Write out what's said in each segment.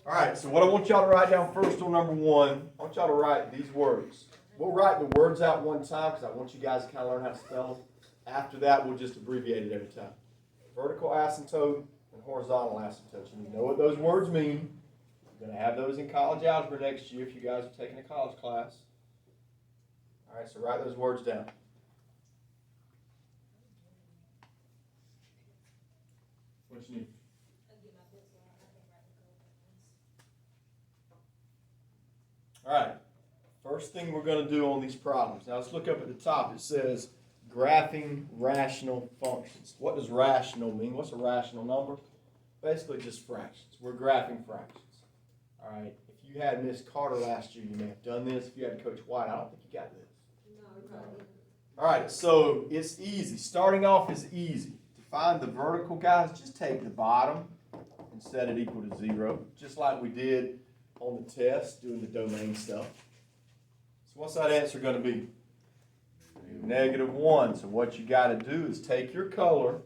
All right, so what I want y'all to write down first on number one, I want y'all to write these words. We'll write the words out one time because I want you guys to kind of learn how to spell them. After that, we'll just abbreviate it every time. Vertical asymptote and horizontal asymptote. You know what those words mean. You're going to have those in college algebra next year if you guys are taking a college class. All right, so write those words down. What you need? All right, first thing we're going to do on these problems. Now let's look up at the top. It says graphing rational functions. What does rational mean? What's a rational number? Basically just fractions. We're graphing fractions. All right, if you had Miss Carter last year, you may have done this. If you had Coach White, I don't think you got this. All right, so it's easy. Starting off is easy. To find the vertical, guys, just take the bottom and set it equal to 0, just like we did on the test, doing the domain stuff. So what's that answer going to be? -1. So what you got to do is take your color,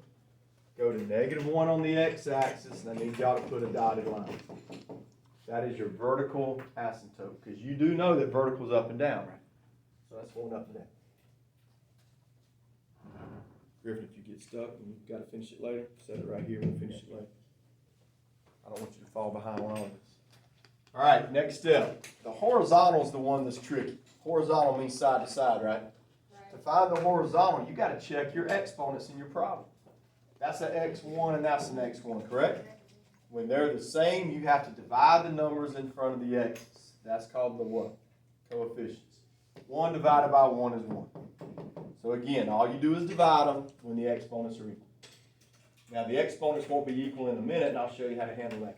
go to -1 on the x-axis, and I need y'all to put a dotted line. That is your vertical asymptote, because you do know that vertical is up and down, right? So that's going up and down. Griffin, if you get stuck and you've got to finish it later, set it right here and finish it later. I don't want you to fall behind on all of this. All right, next step. The horizontal is the one that's tricky. Horizontal means side to side, right? To find the horizontal, you got to check your exponents in your problem. That's an x1 and that's an x1, correct? When they're the same, you have to divide the numbers in front of the x's. That's called the what? Coefficients. 1 divided by 1 is 1. So again, all you do is divide them when the exponents are equal. Now the exponents won't be equal in a minute, and I'll show you how to handle that.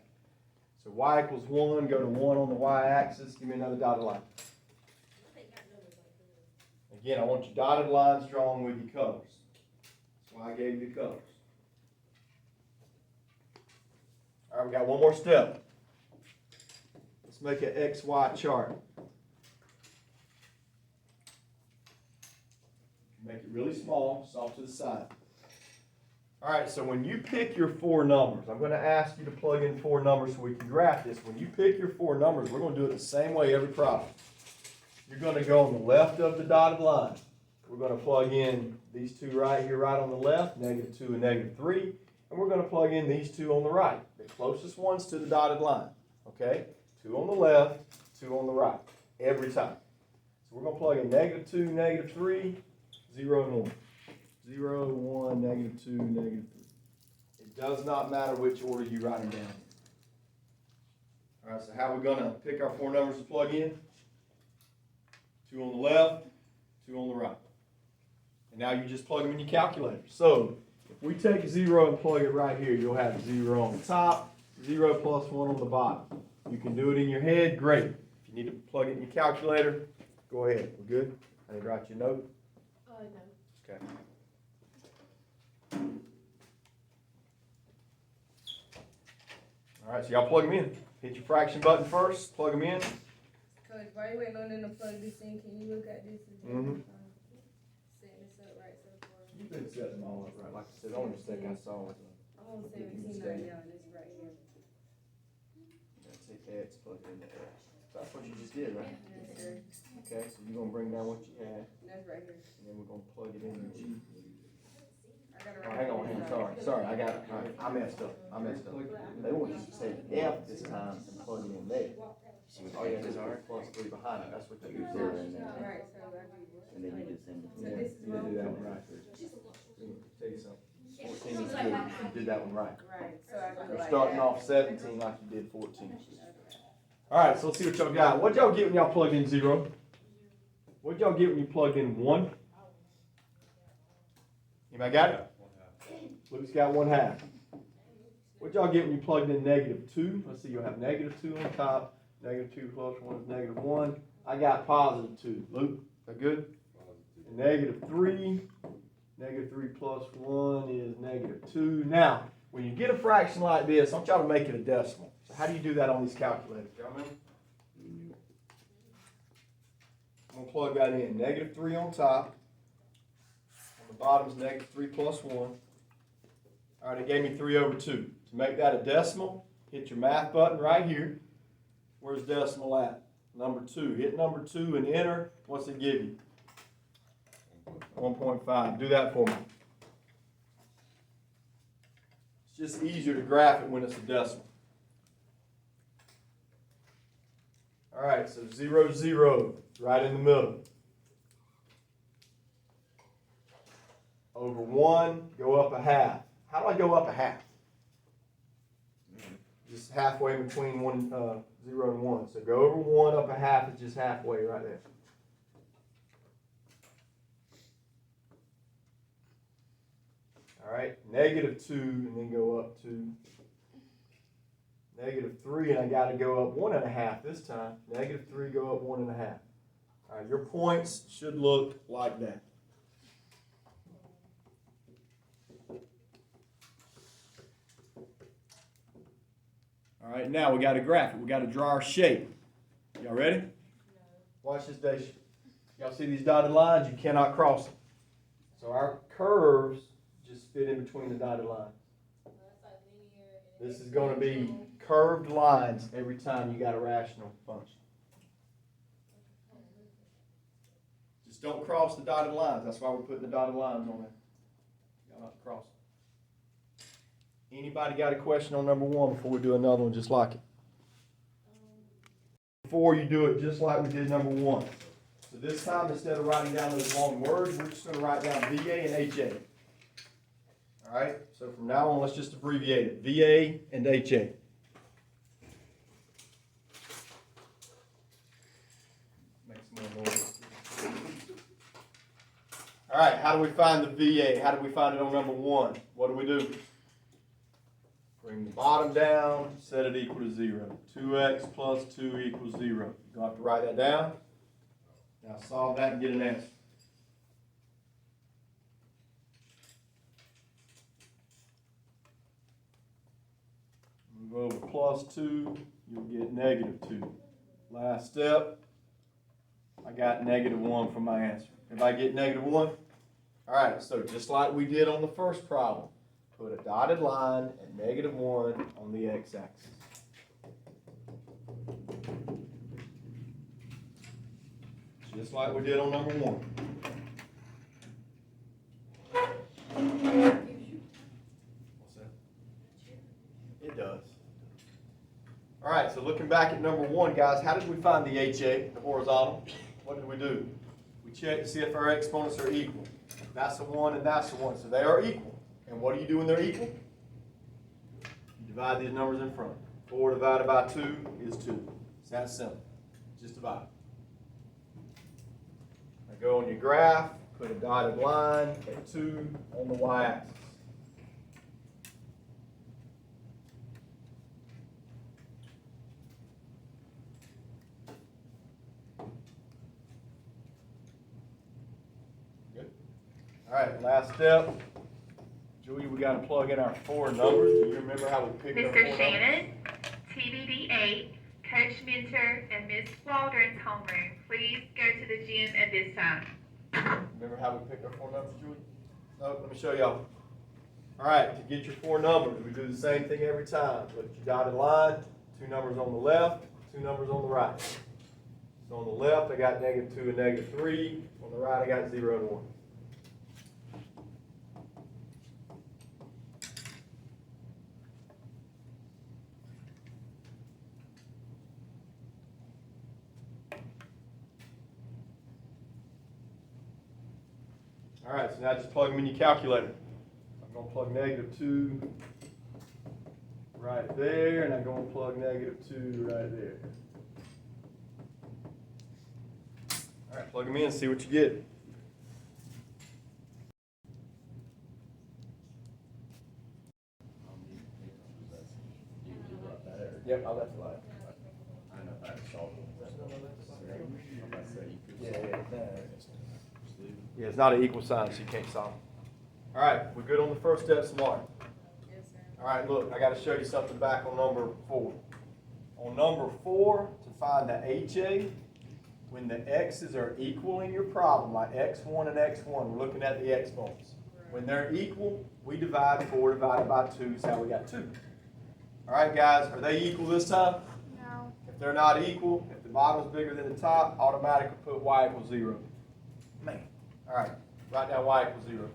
So y equals 1, go to 1 on the y-axis, give me another dotted line. Again, I want your dotted lines drawn with your colors. That's why I gave you the colors. All right, we got one more step. Let's make an XY chart. Make it really small, just off to the side. All right, so when you pick your 4 numbers, I'm going to ask you to plug in 4 numbers so we can graph this. When you pick your 4 numbers, we're going to do it the same way every problem. You're going to go on the left of the dotted line. We're going to plug in these 2 right here, right on the left, -2 and -3. And we're going to plug in these 2 on the right, the closest ones to the dotted line. Okay? 2 on the left, 2 on the right, every time. So we're going to plug in -2, -3, 0 and 1. 0, 1, -2, -3. It does not matter which order you write them down. All right, so how are we going to pick our 4 numbers to plug in? 2 on the left, 2 on the right. And now you just plug them in your calculator. So if we take 0 and plug it right here, you'll have 0 on the top, 0 plus 1 on the bottom. You can do it in your head, great. If you need to plug it in your calculator, go ahead. We're good? I need to write you a note? No. Okay. All right, so y'all plug them in. Hit your fraction button first, plug them in. Coach, while you waiting on them to plug this in, can you look at this and set this up right so far? You've been setting them all up right. Like I said, the only mistake I saw was I'm on 17 right now, and it's right here. take X, plug it into X. That's what you just did, right? Yes, sir. Okay, so you're going to bring down what you had, That's right here. and then we're going to plug it in your G. I got it Oh, right hang on, sorry, I got it. All right, I messed up. They want you to take F this time and plug it in there. Oh, yeah, there's R plus 3 behind it. That's what you do. All right, so I do this. And then you just send it. So this is You didn't do that one right. Let me tell you something. 14 is good. You did that one right. Right, so I do it You're like starting that. off 17 like you did 14. All right, so let's see what y'all got. What'd y'all get when y'all plugged in 0? What'd y'all get when you plugged in 1? Anybody got it? Luke's got 1/2. What'd y'all get when you plugged in -2? Let's see, you'll have -2 on top. -2 plus 1 is -1. I got +2. Luke, is that good? And -3. -3 plus 1 is -2. Now, when you get a fraction like this, I want y'all to make it a decimal. So how do you do that on these calculators? Y'all remember? I'm going to plug that in. -3 on top. On the bottom is -3 plus 1. All right, it gave me 3/2. To make that a decimal, hit your math button right here. Where's decimal at? Number 2. Hit number 2 and enter. What's it give you? 1.5. Do that for me. It's just easier to graph it when it's a decimal. All right, so 0, 0, right in the middle. Over 1, go up a half. How do I go up a half? Just halfway between 0 and 1. So go over 1, up a half is just halfway right there. All right, -2, and then go up to -3, and I got to go up 1.5 this time. -3, go up 1.5. All right, your points should look like that. All right, now we got to graph it. We got to draw our shape. Y'all ready? No. Watch this, Daisha. Y'all see these dotted lines? You cannot cross them. So our curves just fit in between the dotted lines. This is going to be curved lines every time you got a rational function. Just don't cross the dotted lines. That's why we're putting the dotted lines on there. Y'all not to cross them. Anybody got a question on number 1 before we do another one just like it? Before you do it just like we did number 1. So this time, instead of writing down those long words, we're just going to write down VA and HA. All right, so from now on, let's just abbreviate it. VA and HA. Make some more noise. All right, how do we find the VA? How do we find it on number 1? What do? Bring the bottom down, set it equal to 0. 2x plus 2 equals 0. You're going to have to write that down. Now solve that and get an answer. Move over plus 2, you'll get -2. Last step, I got -1 for my answer. If I get -1, all right, so just like we did on the first problem, put a dotted line at -1 on the x-axis. Just like we did on number 1. What's that? It does. All right, so looking back at number 1, guys, how did we find the HA, the horizontal? What did we do? We checked to see if our exponents are equal. That's the 1 and that's the 1, so they are equal. And what do you do when they're equal? You divide these numbers in front. 4 divided by 2 is 2. It's that simple. Just divide. Now go on your graph, put a dotted line at 2 on the y-axis. Good. All right, last step. Julia, we got to plug in our 4 numbers. Do you remember how we picked our 4 numbers? Mr. Shannon, TBD 8, Coach Minter, and Miss Waldron's homeroom. Please go to the gym at this time. Remember how we picked our 4 numbers, Julia? No, let me show y'all. All right, to get your 4 numbers, we do the same thing every time. Put your dotted line, 2 numbers on the left, 2 numbers on the right. So on the left, I got -2 and -3. On the right, I got 0 and 1. All right, so now just plug them in your calculator. I'm going to plug -2 right there, and I'm going to plug -2 right there. All right, plug them in and see what you get. Yep, I'll let you lie. I know I saw them. Yeah, it's not an equal sign, so you can't solve it. All right, we're good on the first step, Samara. Yes, sir. All right, look, I got to show you something back on number 4. On number 4, to find the HA, when the x's are equal in your problem, like x1 and x1, we're looking at the exponents. When they're equal, we divide 4 divided by 2 is how we got 2. All right, guys, are they equal this time? No. If If they're not equal, if the bottom's bigger than the top, automatically put y equals 0. Man. All right, write down y equals 0.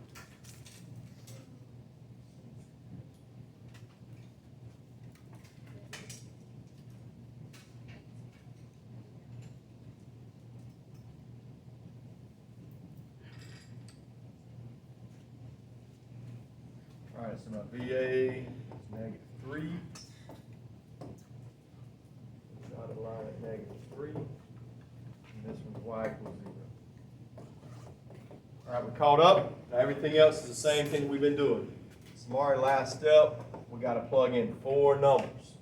All right, so my VA is -3. Dotted line at -3. And this one's y equals 0. All right, we're caught up. Now everything else is the same thing we've been doing. Samari, last step, we got to plug in 4 numbers.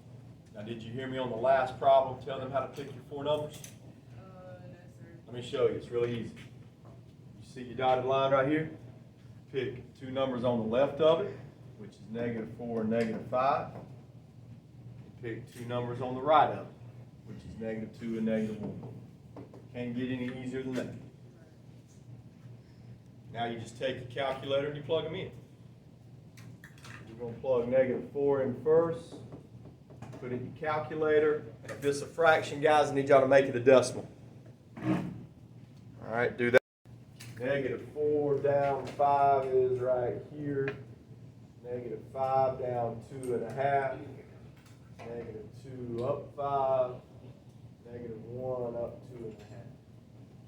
Now, did you hear me on the last problem? Tell them how to pick your 4 numbers. No, sir. Let me show you. It's really easy. You see your dotted line right here? Pick 2 numbers on the left of it, which is -4 and -5. And pick 2 numbers on the right of it, which is -2 and -1. Can't get any easier than that. Now you just take your calculator and you plug them in. We're going to plug -4 in first. Put it in your calculator. And if it's a fraction, guys, I need y'all to make it a decimal. All right, do that. -4 down 5 is right here. -5 down 2.5. -2 up 5. -1 up 2.5.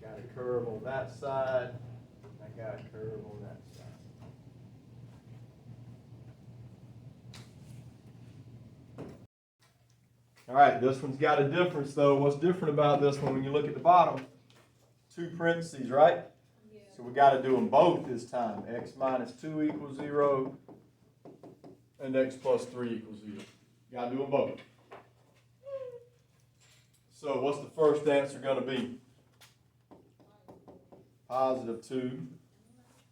Got a curve on that side. I got a curve on that side. All right, this one's got a difference though. What's different about this one when you look at the bottom? 2 parentheses, right? Yeah. So we got to do them both this time. X minus 2 equals 0 and x plus 3 equals 0. Got to do them both. So what's the first answer going to be? +2.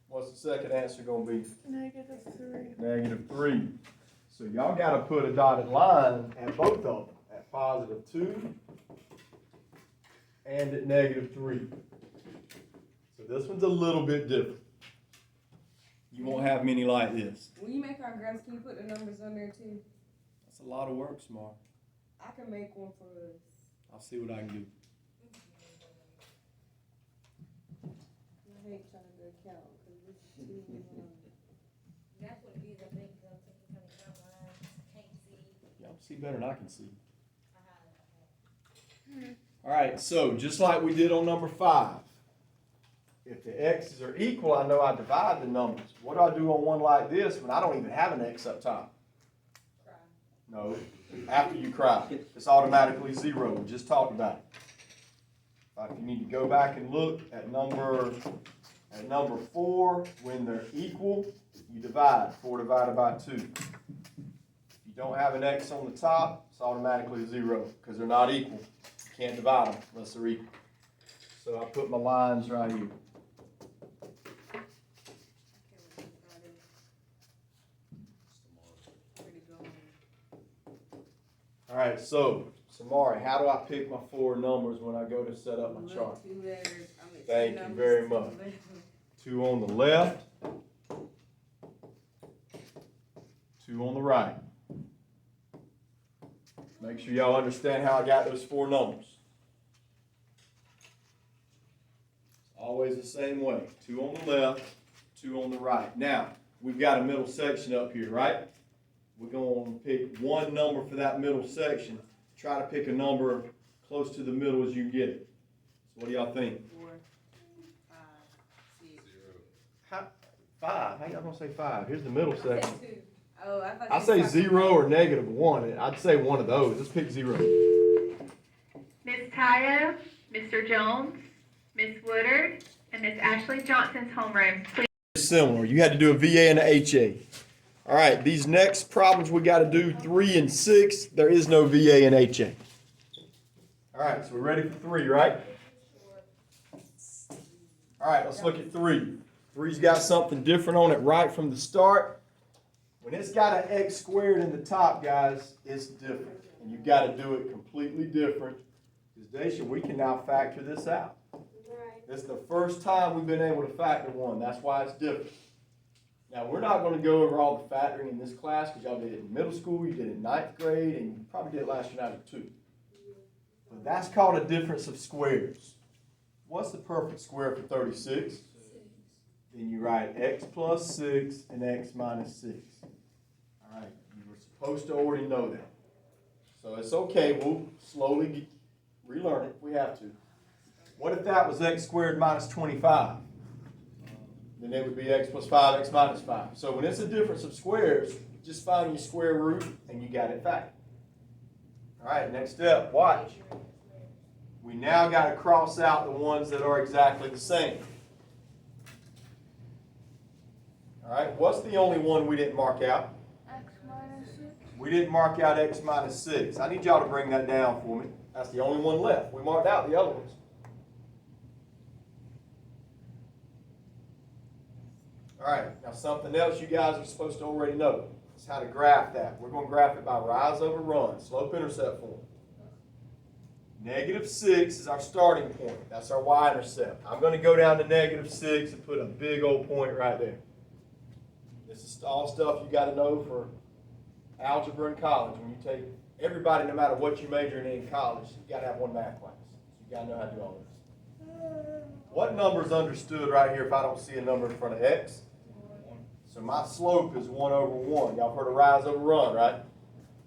What's the second answer going to be? -3. -3. So y'all got to put a dotted line at both of them, at +2 and at -3. So this one's a little bit different. You won't have many like this. When you make our graphs, can you put the numbers on there too? That's a lot of work, Smart. I can make one for us. I'll see what I can do. I hate trying to count because this is too long. That's what it is, I think, because I'm taking kind of count lines, can't see. Y'all see better than I can see. Uh-huh. All right, so just like we did on number 5, if the x's are equal, I know I divide the numbers. What do I do on one like this when I don't even have an x up top? Cry. No, after you cry, it's automatically 0. We just talked about it. If you need to go back and look at number 4, when they're equal, you divide. 4 divided by 2. If you don't have an x on the top, it's automatically 0 because they're not equal. You can't divide them unless they're equal. So I put my lines right here. All right, so Samari, how do I pick my 4 numbers when I go to set up my chart? 2 letters. I mean, 2 Thank you numbers, very 2 much. letters. 2 on the left, 2 on the right. Make sure y'all understand how I got those 4 numbers. Always the same way. 2 on the left, 2 on the right. Now, we've got a middle section up here, right? We're going to pick one number for that middle section. Try to pick a number close to the middle as you can get it. So what do y'all think? 4, 5, 6. 5? How y'all gonna say 5? Here's the middle I section. said 2. Oh, I thought I you say said 0 or -1. I'd say one of those. Let's pick 0. Ms. Tayo, Mr. Jones, Ms. Woodard, and Ms. Ashley Johnson's homeroom, please. Similar. You had to do a VA and a HA. All right, these next problems we got to do 3 and 6. There is no VA and HA. All right, so we're ready for 3, right? All right, let's look at 3. 3's got something different on it right from the start. When it's got an x squared in the top, guys, it's different. And you've got to do it completely different. Because, Daisha, we can now factor this out. It's the first time we've been able to factor 1. That's why it's different. Now, we're not going to go over all the factoring in this class because y'all did it in middle school, you did it in 9th grade, and you probably did it last year in algebra 2. But that's called a difference of squares. What's the perfect square for 36? Then you write x plus 6 and x minus 6. All right, you were supposed to already know that. So it's okay, we'll slowly relearn it if we have to. What if that was x squared minus 25? Then it would be x plus 5, x minus 5. So when it's a difference of squares, just find your square root and you got it back. All right, next step, watch. We now got to cross out the ones that are exactly the same. All right, what's the only one we didn't mark out? X minus 6. We didn't mark out x minus 6. I need y'all to bring that down for me. That's the only one left. We marked out the other ones. All right, now something else you guys are supposed to already know is how to graph that. We're going to graph it by rise over run, slope-intercept form. -6 is our starting point. That's our y-intercept. I'm going to go down to -6 and put a big old point right there. This is all stuff you got to know for algebra in college. When you take everybody, no matter what you major in college, you got to have one math class. You got to know how to do all this. What number is understood right here if I don't see a number in front of x? So my slope is 1 over 1. Y'all heard of rise over run, right?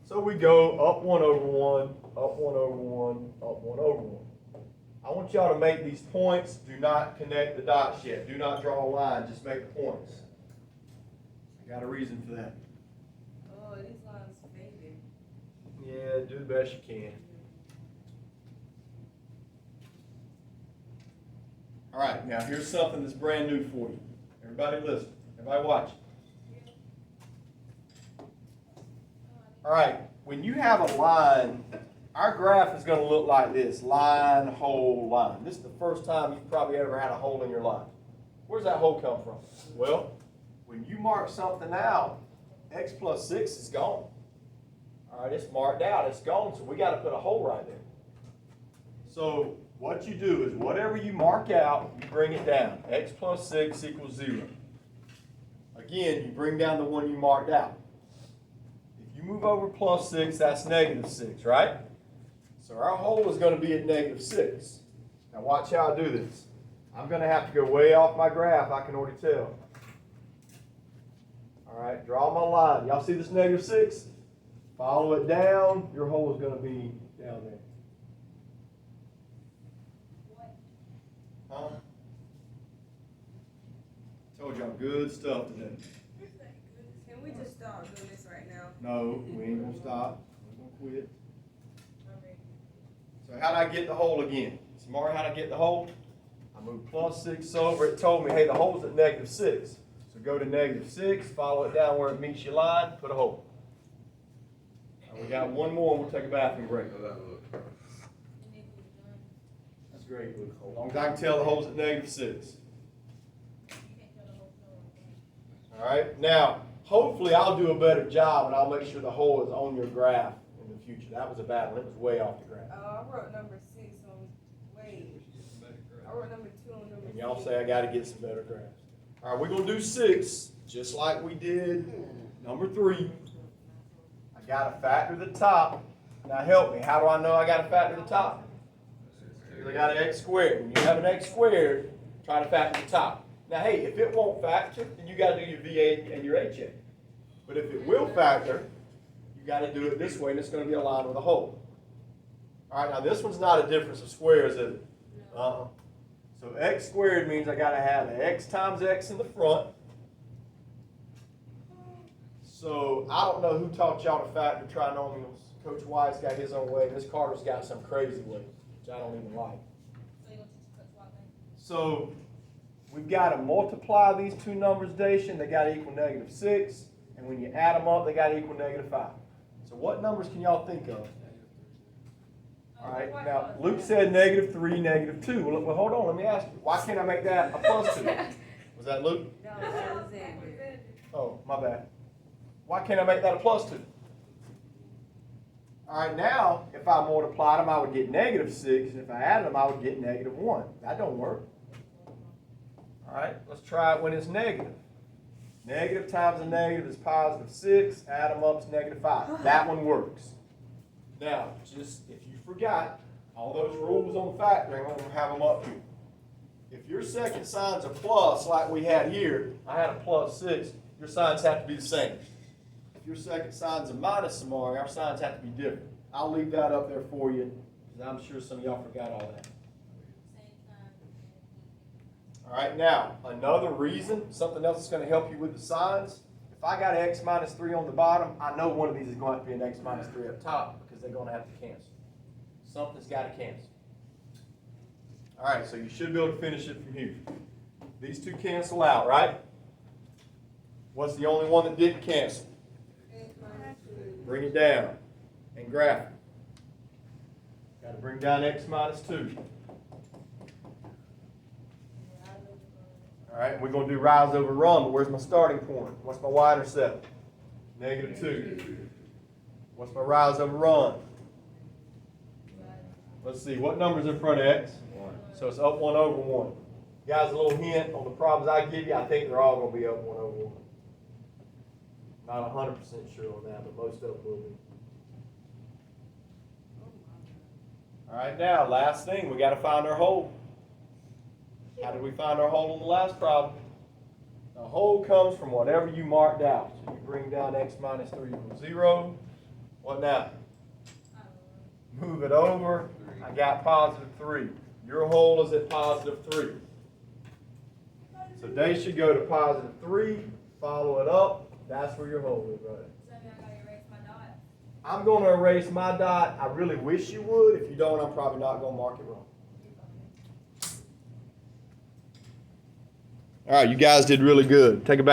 So we go up 1 over 1, up 1 over 1, up 1 over 1. I want y'all to make these points. Do not connect the dots yet. Do not draw a line. Just make the points. I got a reason for that. Oh, these lines faded. Yeah, do the best you can. All right, now here's something that's brand new for you. Everybody listen. Everybody watch. All right, when you have a line, our graph is going to look like this. Line, hole, line. This is the first time you've probably ever had a hole in your line. Where's that hole come from? Well, when you mark something out, x plus 6 is gone. All right, it's marked out. It's gone, so we got to put a hole right there. So what you do is whatever you mark out, you bring it down. X plus 6 equals 0. Again, you bring down the one you marked out. If you move over plus 6, that's -6, right? So our hole is going to be at -6. Now watch how I do this. I'm going to have to go way off my graph, I can already tell. All right, draw my line. Y'all see this -6? Follow it down, your hole is going to be down there. Huh? Told y'all good stuff today. Can we just start doing this right now? No, we ain't gonna stop. We're gonna quit. So how'd I get the hole again? Samara, how'd I get the hole? I moved plus 6 over. It told me, hey, the hole's at -6. So go to -6, follow it down where it meets your line, put a hole. We got one more, and we'll take a bathroom break. That's great. As long as I can tell the hole's at -6. All right, now, hopefully I'll do a better job and I'll make sure the hole is on your graph in the future. That was a bad one. It was way off the graph. I wrote number 6 on, wait. I wrote number 2 on number And y'all 6. say I got to get some better graphs. All right, we're going to do 6, just like we did number 3. I got to factor the top. Now help me. How do I know I got to factor the top? Because I got an x squared. When you have an x squared, try to factor the top. Now, hey, if it won't factor, then you got to do your VA and your HA. But if it will factor, you got to do it this way, and it's going to be aligned with a hole. All right, now this one's not a difference of squares, is it? Uh-huh. So x squared means I got to have an x times x in the front. So I don't know who taught y'all to factor trinomials. Coach White's got his own way. Miss Carter's got some crazy way, which I don't even like. So you gonna teach Coach White then? So we've got to multiply these two numbers, Dacian. They got to equal -6. And when you add them up, they got to equal -5. So what numbers can y'all think of? All right, now Luke said -3, -2. Well, hold on, let me ask you. Why can't I make that a +2? Was that Luke? No, Alexander. Oh, my bad. Why can't I make that a +2? All right, now, if I multiplied them, I would get -6. And if I added them, I would get -1. That don't work. All right, let's try it when it's negative. Negative times a negative is +6. Add them up is -5. That one works. Now, just if you forgot, All those rules on factoring, I'm gonna have them up here. If your second sign's a plus, like we had here, I had a +6, your signs have to be the same. If your second sign's a minus, Samari, our signs have to be different. I'll leave that up there for you, because I'm sure some of y'all forgot all that. Same time. All right, now, another reason, something else that's gonna help you with the signs, if I got X minus 3 on the bottom, I know one of these is going to have to be an X minus 3 up top, because they're gonna have to cancel. Something's gotta cancel. All right, so you should be able to finish it from here. These two cancel out, right? What's the only one that didn't cancel? X minus 2. Bring it down and graph it. Got to bring down X minus 2. All right, we're going to do rise over run, but where's my starting point? What's my y-intercept? -2. What's my rise over run? Let's see, what number's in front of X? 1. So it's up 1 over 1. Guys, a little hint on the problems I give you, I think they're all going to be up 1 over 1. Not 100% sure on that, but most of them will be. All right, now, last thing, we got to find our hole. How did we find our hole on the last problem? The hole comes from whatever you marked out. So you bring down X minus 3 equals 0. What now? Move it over. I got +3. Your hole is at +3. So they should go to +3. Follow it up. That's where your hole is, right? So I gotta erase my dot. I'm going to erase my dot. I really wish you would. If you don't, I'm probably not going to mark it wrong. All right, you guys did really good. Take it back.